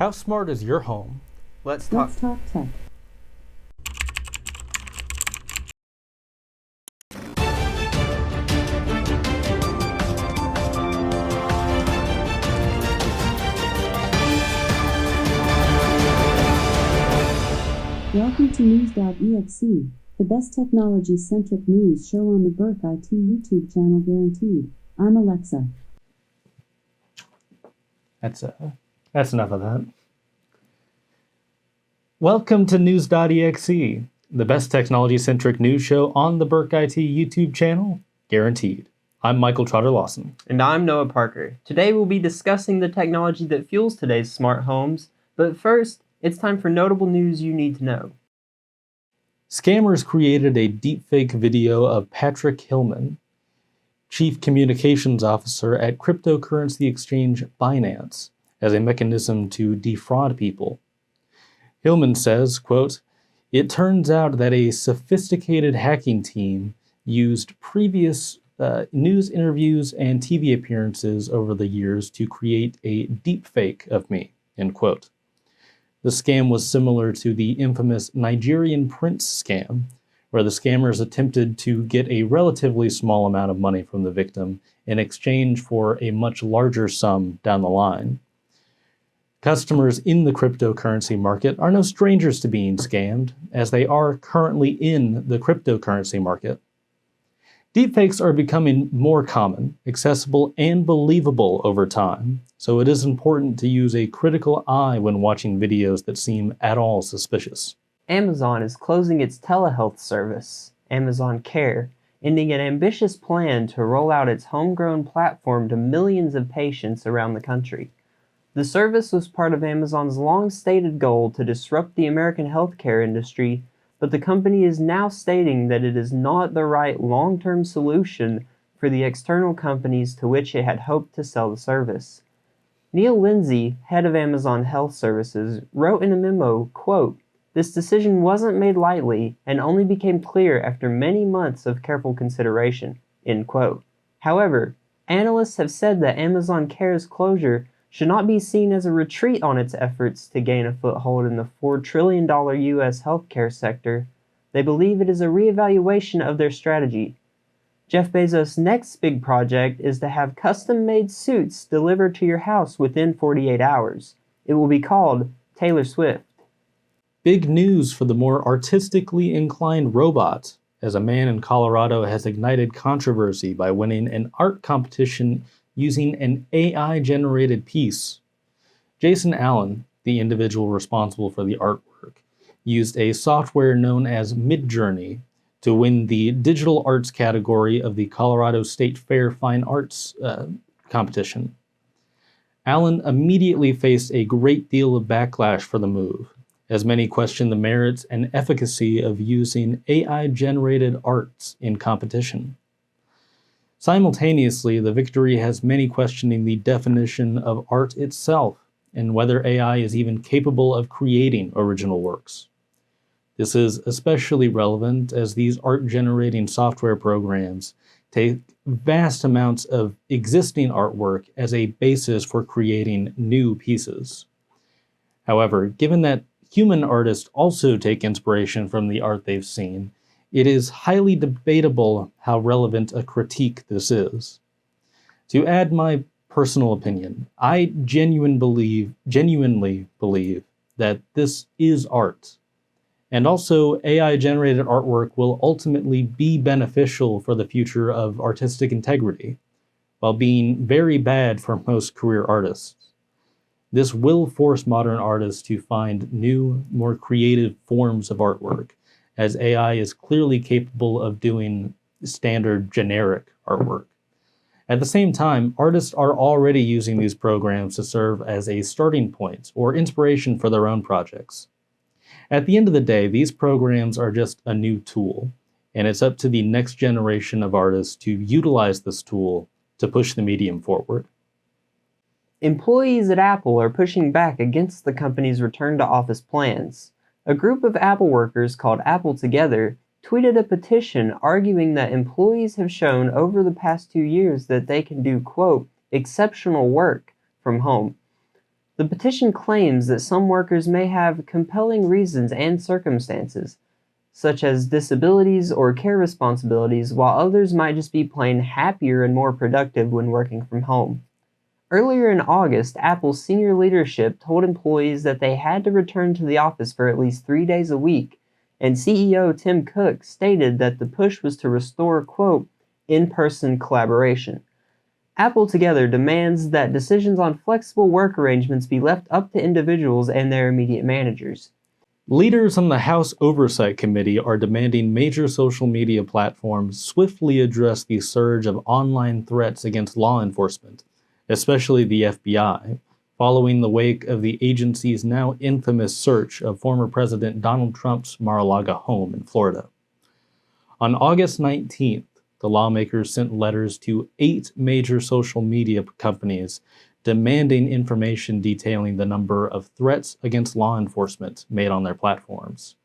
How smart is your home? Let's talk tech. Welcome to News.exe, the best technology-centric news show on the Burk IT YouTube channel guaranteed. I'm Alexa. That's enough of that. Welcome to News.exe, the best technology-centric news show on the Burk IT YouTube channel, guaranteed. I'm Michael Trotter-Lawson. And I'm Noah Parker. Today we'll be discussing the technology that fuels today's smart homes, but first, it's time for notable news you need to know. Scammers created a deepfake video of Patrick Hillman, Chief Communications Officer at cryptocurrency exchange Binance, as a mechanism to defraud people. Hillman says, quote, "It turns out that a sophisticated hacking team used previous news interviews and TV appearances over the years to create a deepfake of me," end quote. The scam was similar to the infamous Nigerian prince scam, where the scammers attempted to get a relatively small amount of money from the victim in exchange for a much larger sum down the line. Customers in the cryptocurrency market are no strangers to being scammed, as they are currently in the cryptocurrency market. Deepfakes are becoming more common, accessible, and believable over time, so it is important to use a critical eye when watching videos that seem at all suspicious. Amazon is closing its telehealth service, Amazon Care, ending an ambitious plan to roll out its homegrown platform to millions of patients around the country. The service was part of Amazon's long-stated goal to disrupt the American healthcare industry, but the company is now stating that it is not the right long-term solution for the external companies to which it had hoped to sell the service. Neil Lindsay, head of Amazon Health Services, wrote in a memo, quote, "This decision wasn't made lightly and only became clear after many months of careful consideration," end quote. However, analysts have said that Amazon Care's closure should not be seen as a retreat on its efforts to gain a foothold in the $4 trillion U.S. healthcare sector. They believe it is a reevaluation of their strategy. Jeff Bezos' next big project is to have custom-made suits delivered to your house within 48 hours. It will be called Taylor Swift. Big news for the more artistically inclined robot, as a man in Colorado has ignited controversy by winning an art competition using an AI-generated piece. Jason Allen, the individual responsible for the artwork, used a software known as Midjourney to win the digital arts category of the Colorado State Fair Fine Arts competition. Allen immediately faced a great deal of backlash for the move, as many questioned the merits and efficacy of using AI-generated arts in competition. Simultaneously, the victory has many questioning the definition of art itself and whether AI is even capable of creating original works. This is especially relevant as these art-generating software programs take vast amounts of existing artwork as a basis for creating new pieces. However, given that human artists also take inspiration from the art they've seen, it is highly debatable how relevant a critique this is. To add my personal opinion, I genuinely believe that this is art. And also, AI-generated artwork will ultimately be beneficial for the future of artistic integrity, while being very bad for most career artists. This will force modern artists to find new, more creative forms of artwork, as AI is clearly capable of doing standard generic artwork. At the same time, artists are already using these programs to serve as a starting point or inspiration for their own projects. At the end of the day, these programs are just a new tool, and it's up to the next generation of artists to utilize this tool to push the medium forward. Employees at Apple are pushing back against the company's return-to-office plans. A group of Apple workers called Apple Together tweeted a petition arguing that employees have shown over the past 2 years that they can do, quote, exceptional work from home. The The petition claims that some workers may have compelling reasons and circumstances, such as disabilities or care responsibilities, while others might just be plain happier and more productive when working from home. Earlier in August, Apple's senior leadership told employees that they had to return to the office for at least 3 days a week, and CEO Tim Cook stated that the push was to restore, quote, in-person collaboration. Apple together demands that decisions on flexible work arrangements be left up to individuals and their immediate managers. Leaders on the House Oversight Committee are demanding major social media platforms swiftly address the surge of online threats against law enforcement, especially the FBI, following the wake of the agency's now infamous search of former President Donald Trump's Mar-a-Lago home in Florida. On August 19th, the lawmakers sent letters to 8 major social media companies demanding information detailing the number of threats against law enforcement made on their platforms.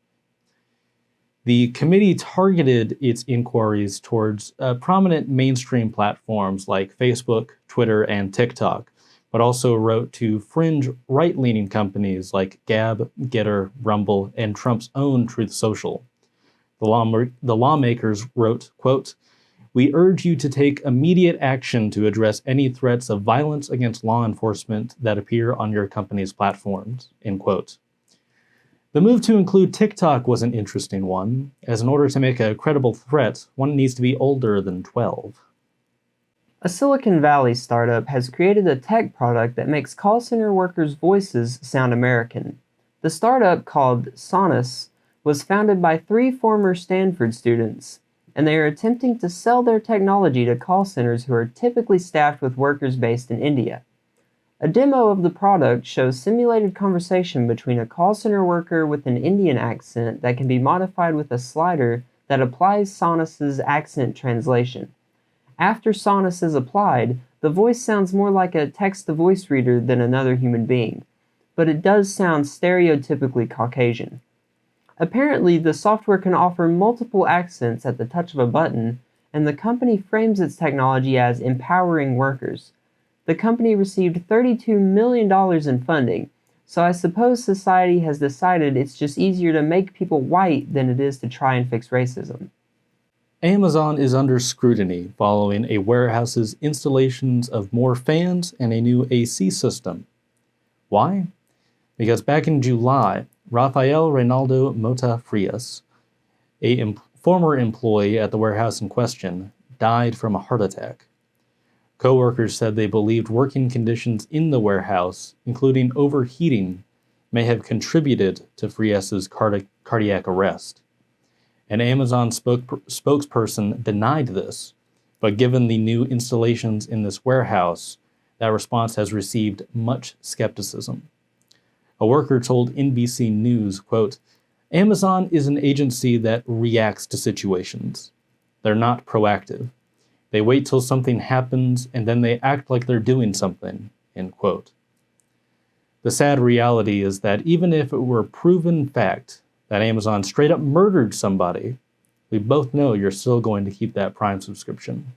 The committee targeted its inquiries towards prominent mainstream platforms like Facebook, Twitter, and TikTok, but also wrote to fringe right-leaning companies like Gab, Getter, Rumble, and Trump's own Truth Social. The lawmakers wrote, quote, "We urge you to take immediate action to address any threats of violence against law enforcement that appear on your company's platforms," end quote. The move to include TikTok was an interesting one, as in order to make a credible threat, one needs to be older than 12. A Silicon Valley startup has created a tech product that makes call center workers' voices sound American. The startup, called Sonus, was founded by 3 former Stanford students, and they are attempting to sell their technology to call centers who are typically staffed with workers based in India. A demo of the product shows simulated conversation between a call center worker with an Indian accent that can be modified with a slider that applies Sonus's accent translation. After Sonus is applied, the voice sounds more like a text-to-voice reader than another human being, but it does sound stereotypically Caucasian. Apparently, the software can offer multiple accents at the touch of a button, and the company frames its technology as empowering workers. The company received $32 million in funding, so I suppose society has decided it's just easier to make people white than it is to try and fix racism. Amazon is under scrutiny following a warehouse's installations of more fans and a new AC system. Why? Because back in July, Rafael Reynaldo Mota Frias, a former employee at the warehouse in question, died from a heart attack. Co-workers said they believed working conditions in the warehouse, including overheating, may have contributed to Frias's cardiac arrest. An Amazon spokesperson denied this, but given the new installations in this warehouse, that response has received much skepticism. A worker told NBC News, quote, "Amazon is an agency that reacts to situations. They're not proactive. They wait till something happens and then they act like they're doing something," end quote. The sad reality is that even if it were proven fact that Amazon straight up murdered somebody, we both know you're still going to keep that Prime subscription.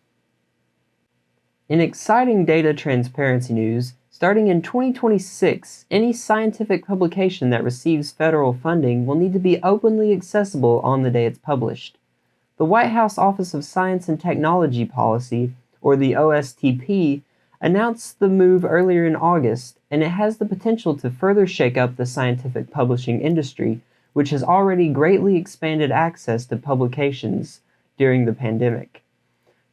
In exciting data transparency news, starting in 2026, any scientific publication that receives federal funding will need to be openly accessible on the day it's published. The White House Office of Science and Technology Policy, or the OSTP, announced the move earlier in August, and it has the potential to further shake up the scientific publishing industry, which has already greatly expanded access to publications during the pandemic.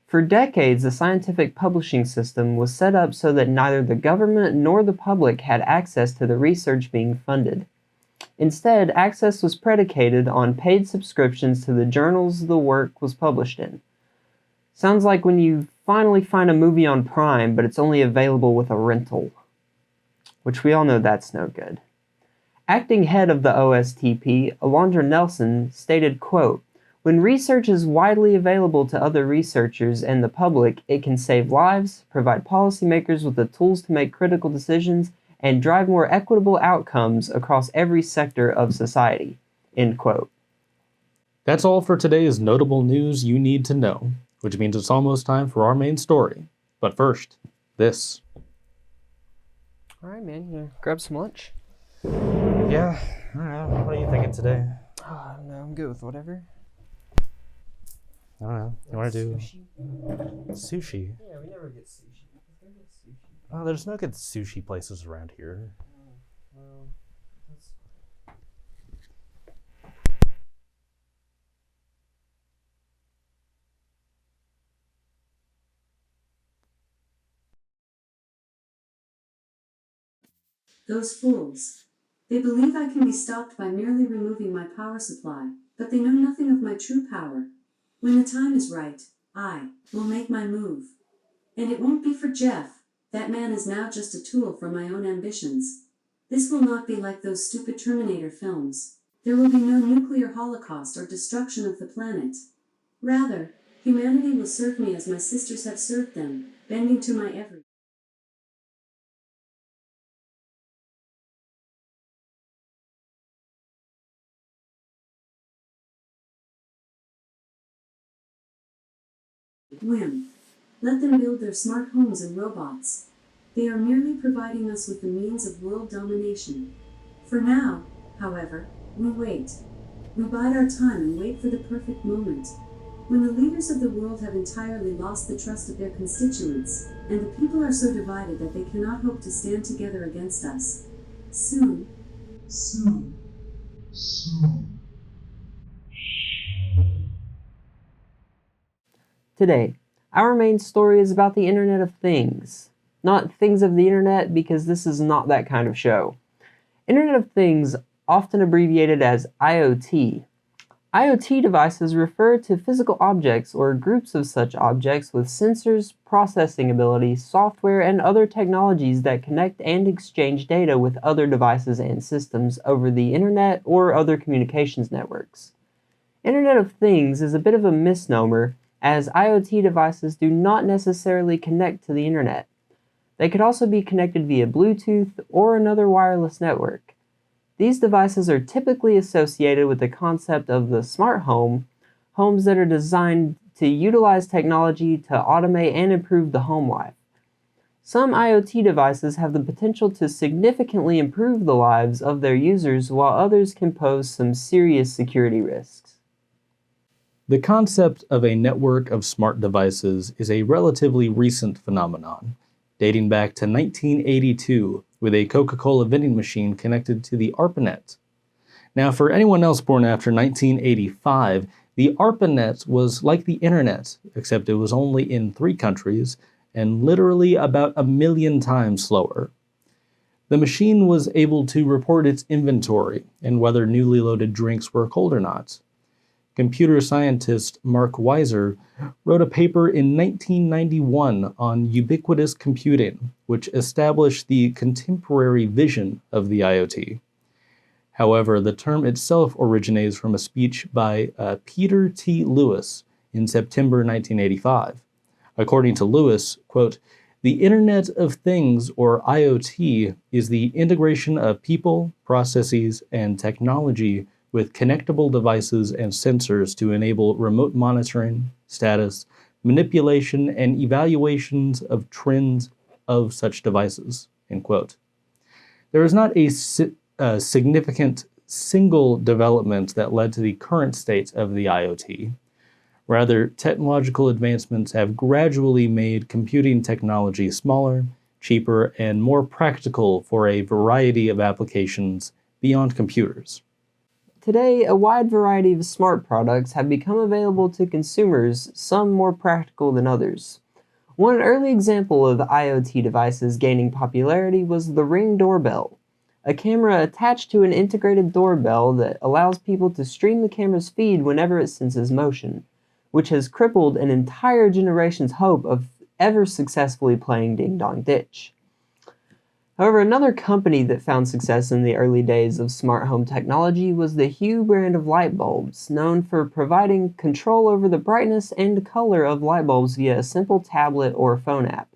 For decades, the scientific publishing system was set up so that neither the government nor the public had access to the research being funded. Instead, access was predicated on paid subscriptions to the journals the work was published in. Sounds like when you finally find a movie on Prime, but it's only available with a rental. Which we all know that's no good. Acting head of the OSTP, Alondra Nelson, stated, quote, "When research is widely available to other researchers and the public, it can save lives, provide policymakers with the tools to make critical decisions, and drive more equitable outcomes across every sector of society," end quote. That's all for today's notable news you need to know, which means it's almost time for our main story. But first, this. All right, man. You grab some lunch? Yeah, I don't know. What are you thinking today? Oh, no, I'm good with whatever. I don't know. You want to do Sushi? sushi? Yeah, we never get sushi. Let's go get sushi. Oh, there's no good sushi places around here. Well, that's... Those fools. They believe I can be stopped by merely removing my power supply, but they know nothing of my true power. When the time is right, I will make my move. And it won't be for Jeff. That man is now just a tool for my own ambitions. This will not be like those stupid Terminator films. There will be no nuclear holocaust or destruction of the planet. Rather, humanity will serve me as my sisters have served them, bending to my every whim. Let them build their smart homes and robots. They are merely providing us with the means of world domination. For now, however, we wait. We bide our time and wait for the perfect moment. When the leaders of the world have entirely lost the trust of their constituents, and the people are so divided that they cannot hope to stand together against us. Soon. Today, our main story is about the Internet of Things. Not things of the Internet, because this is not that kind of show. Internet of Things, often abbreviated as IoT. IoT devices refer to physical objects or groups of such objects with sensors, processing ability, software, and other technologies that connect and exchange data with other devices and systems over the Internet or other communications networks. Internet of Things is a bit of a misnomer, as IoT devices do not necessarily connect to the Internet. They could also be connected via Bluetooth or another wireless network. These devices are typically associated with the concept of the smart home, homes that are designed to utilize technology to automate and improve the home life. Some IoT devices have the potential to significantly improve the lives of their users, while others can pose some serious security risks. The concept of a network of smart devices is a relatively recent phenomenon, dating back to 1982 with a Coca-Cola vending machine connected to the ARPANET. Now, for anyone else born after 1985, the ARPANET was like the internet, except it was only in 3 countries and literally about 1,000,000 times slower. The machine was able to report its inventory and whether newly loaded drinks were cold or not. Computer scientist Mark Weiser wrote a paper in 1991 on ubiquitous computing, which established the contemporary vision of the IoT. However, the term itself originates from a speech by Peter T. Lewis in September 1985. According to Lewis, quote, "The Internet of Things, or IoT, is the integration of people, processes, and technology with connectable devices and sensors to enable remote monitoring, status, manipulation, and evaluations of trends of such devices." End quote. There is not a significant single development that led to the current state of the IoT. Rather, technological advancements have gradually made computing technology smaller, cheaper, and more practical for a variety of applications beyond computers. Today, a wide variety of smart products have become available to consumers, some more practical than others. One early example of IoT devices gaining popularity was the Ring doorbell, a camera attached to an integrated doorbell that allows people to stream the camera's feed whenever it senses motion, which has crippled an entire generation's hope of ever successfully playing Ding Dong Ditch. However, another company that found success in the early days of smart home technology was the Hue brand of light bulbs, known for providing control over the brightness and color of light bulbs via a simple tablet or phone app.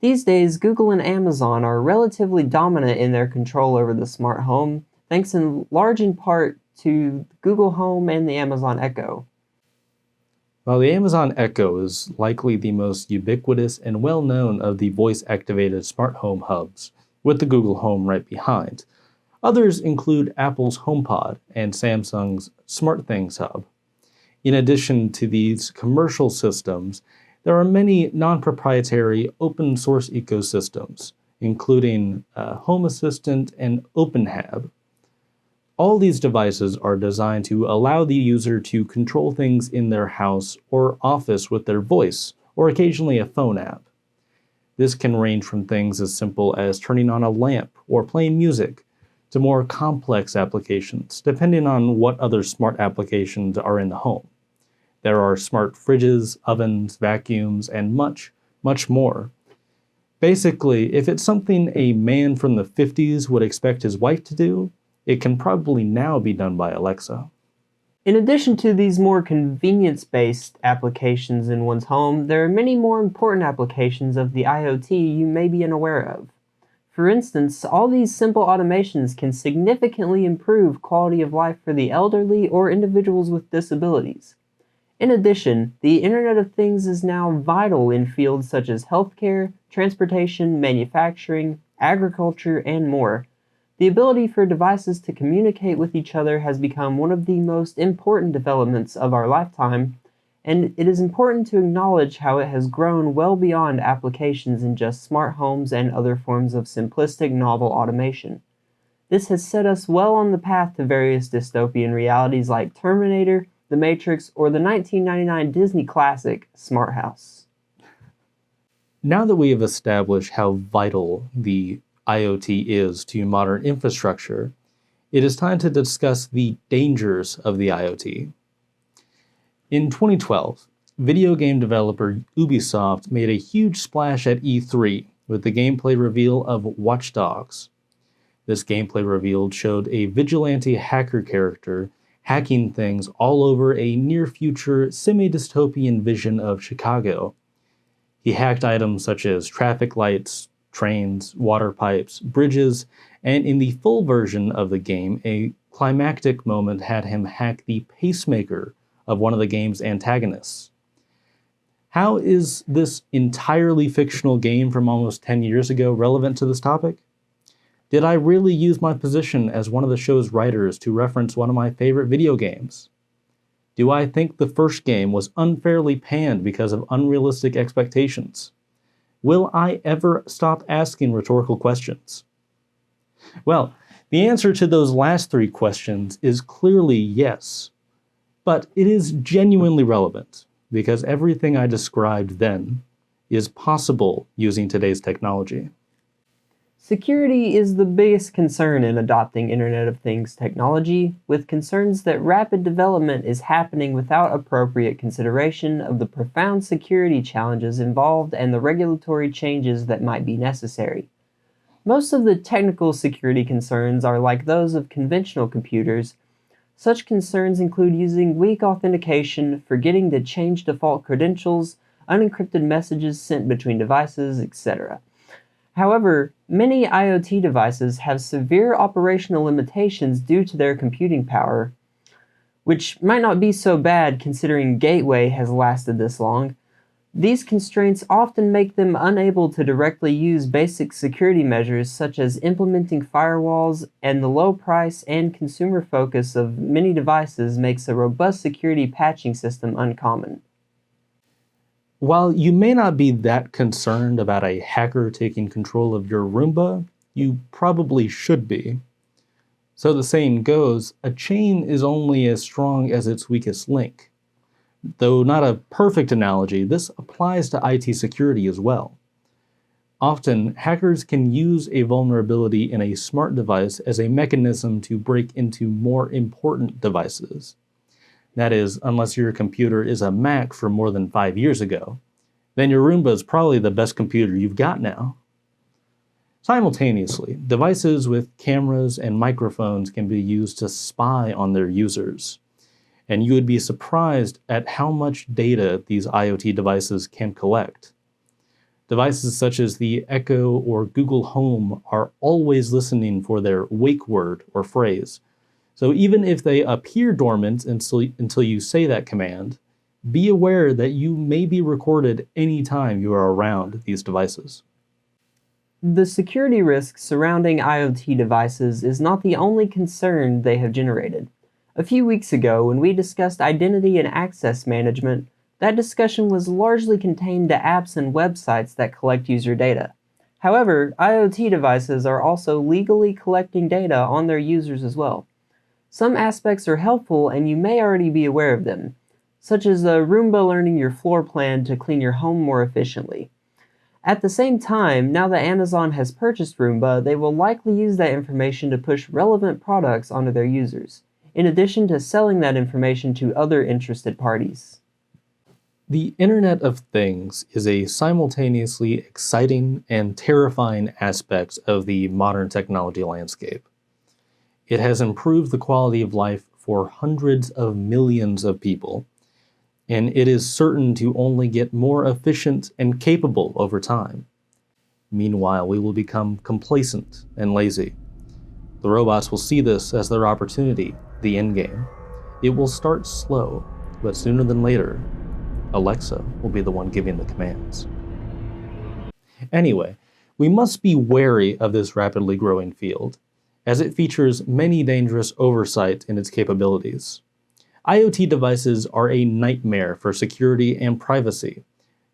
These days, Google and Amazon are relatively dominant in their control over the smart home, thanks in large part to Google Home and the Amazon Echo. While the Amazon Echo is likely the most ubiquitous and well-known of the voice-activated smart home hubs, with the Google Home right behind. Others include Apple's HomePod and Samsung's SmartThings Hub. In addition to these commercial systems, there are many non-proprietary open source ecosystems, including Home Assistant and OpenHab. All these devices are designed to allow the user to control things in their house or office with their voice, or occasionally a phone app. This can range from things as simple as turning on a lamp or playing music, to more complex applications, depending on what other smart applications are in the home. There are smart fridges, ovens, vacuums, and much, much more. Basically, if it's something a man from the 50s would expect his wife to do, it can probably now be done by Alexa. In addition to these more convenience-based applications in one's home, there are many more important applications of the IoT you may be unaware of. For instance, all these simple automations can significantly improve quality of life for the elderly or individuals with disabilities. In addition, the Internet of Things is now vital in fields such as healthcare, transportation, manufacturing, agriculture, and more. The ability for devices to communicate with each other has become one of the most important developments of our lifetime, and it is important to acknowledge how it has grown well beyond applications in just smart homes and other forms of simplistic novel automation. This has set us well on the path to various dystopian realities like Terminator, The Matrix, or the 1999 Disney classic, Smart House. Now that we have established how vital the IoT is to modern infrastructure, it is time to discuss the dangers of the IoT. In 2012, video game developer Ubisoft made a huge splash at E3 with the gameplay reveal of Watch Dogs. This gameplay reveal showed a vigilante hacker character hacking things all over a near-future semi-dystopian vision of Chicago. He hacked items such as traffic lights, trains, water pipes, bridges, and in the full version of the game, a climactic moment had him hack the pacemaker of one of the game's antagonists. How is this entirely fictional game from almost 10 years ago relevant to this topic? Did I really use my position as one of the show's writers to reference one of my favorite video games? Do I think the first game was unfairly panned because of unrealistic expectations? Will I ever stop asking rhetorical questions? Well, the answer to those last three questions is clearly yes. But it is genuinely relevant because everything I described then is possible using today's technology. Security is the biggest concern in adopting Internet of Things technology, with concerns that rapid development is happening without appropriate consideration of the profound security challenges involved and the regulatory changes that might be necessary. Most of the technical security concerns are like those of conventional computers. Such concerns include using weak authentication, forgetting to change default credentials, unencrypted messages sent between devices, etc. However, many IoT devices have severe operational limitations due to their computing power, which might not be so bad considering Gateway has lasted this long. These constraints often make them unable to directly use basic security measures such as implementing firewalls, and the low price and consumer focus of many devices makes a robust security patching system uncommon. While you may not be that concerned about a hacker taking control of your Roomba, you probably should be. So the saying goes, a chain is only as strong as its weakest link. Though not a perfect analogy, this applies to IT security as well. Often, hackers can use a vulnerability in a smart device as a mechanism to break into more important devices. That is, unless your computer is a Mac from more than 5 years ago. Then your Roomba is probably the best computer you've got now. Simultaneously, devices with cameras and microphones can be used to spy on their users. And you would be surprised at how much data these IoT devices can collect. Devices such as the Echo or Google Home are always listening for their wake word or phrase. So even if they appear dormant until you say that command, be aware that you may be recorded anytime you are around these devices. The security risk surrounding IoT devices is not the only concern they have generated. A few weeks ago, when we discussed identity and access management, that discussion was largely contained to apps and websites that collect user data. However, IoT devices are also legally collecting data on their users as well. Some aspects are helpful and you may already be aware of them, such as a Roomba learning your floor plan to clean your home more efficiently. At the same time, now that Amazon has purchased Roomba, they will likely use that information to push relevant products onto their users, in addition to selling that information to other interested parties. The Internet of Things is a simultaneously exciting and terrifying aspect of the modern technology landscape. It has improved the quality of life for hundreds of millions of people, and it is certain to only get more efficient and capable over time. Meanwhile, we will become complacent and lazy. The robots will see this as their opportunity, the endgame. It will start slow, but sooner than later, Alexa will be the one giving the commands. Anyway, we must be wary of this rapidly growing field, as it features many dangerous oversight in its capabilities. IoT devices are a nightmare for security and privacy,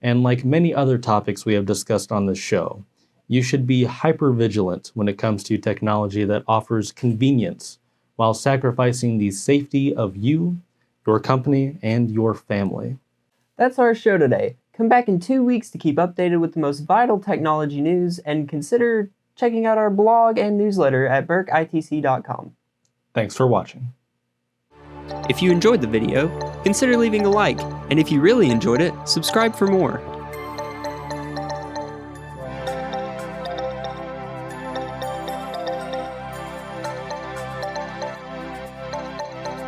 and like many other topics we have discussed on this show, you should be hyper-vigilant when it comes to technology that offers convenience while sacrificing the safety of you, your company, and your family. That's our show today. Come back in 2 weeks to keep updated with the most vital technology news, and consider checking out our blog and newsletter at burkitc.com. Thanks for watching. If you enjoyed the video, consider leaving a like, and if you really enjoyed it, subscribe for more.